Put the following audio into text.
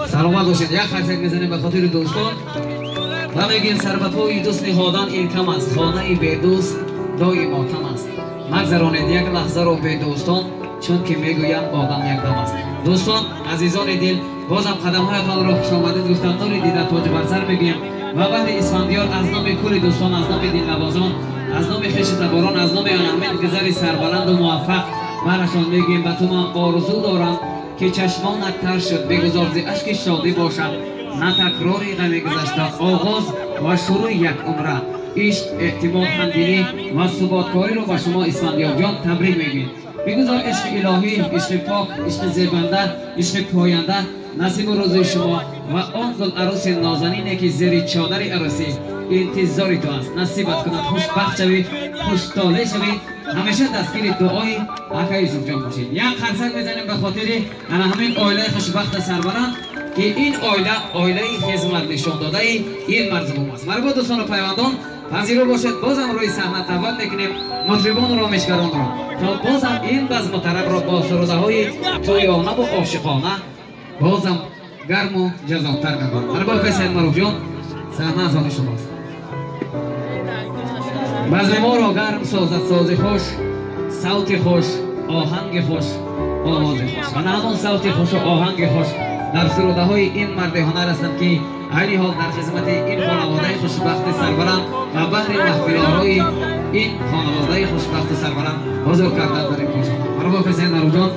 سلامت باشید. یک خرسک میزنیم به خاطر دوستان و میگیم سر به پای دوست نهادن این کم است، خانه بی دوست دای ماتم است. مگذرانید یک لحظه رو به دوستان، چون که میگویم آدم یک دم است. دوستان عزیزان دل، بازم قدم هایتان را خوش آمدید گفتم نوری دیده تاج بر سر میگیم و بعد اسفندیار از نام کل دوستان، از نام دلنوازان، از نام خویش تباران، از نام آن گذر سربلند و موفق برشان میگیم به تو من آرزو دارم که چشمانت تر شد بگذار ز اشک شادی باشد، نه تکراری غم گذشته، آغاز و شروع یک عمره، عشق، اعتماد، همدلی و ثباتکاری رو به شما اسفندیار جان تبریک میگیم. بگذار عشق الهی، عشق پاک، عشق زیبنده، عشق پاینده نصیب روز شما و آن زل عروس نازنینی که زیر چادر عروسی انتظار تو است نصیبت کند، خوشبخت شوی، خوشطاله شوی، همیشه دستگیر دعای اکا یوسف جان باشید. یک خرسک میزنیم به خاطر همین عائله خوشبخت سربلند که این عائله خدمت نشان داده این مرزبان است. مرحبا دوستان و پیوندان، پذیرا باشید بازم روی صحنه دعوت میکنیم مطربان و رامشگران را تا بازم این بزم طرب را با سروده های تویانه و عاشقانه بازم گرم و جذاب‌تر می‌کنند. مرحبا حسین معروف جان، صحنه از آن شماست. بزم ما را گرم سازد ساز خوش، صوت خوش، آهنگ خوش، آواز خوش و نه همان صوت خوش و آهنگ خوش در سروده های این مرد هنر هستند که عین حال در خدمت این خانواده خوشبخت سربلند و بهر محفل‌آرای این خانواده خوشبخت سربلند حضور کرده در این پوشان. مرحبا حسین معروف جان.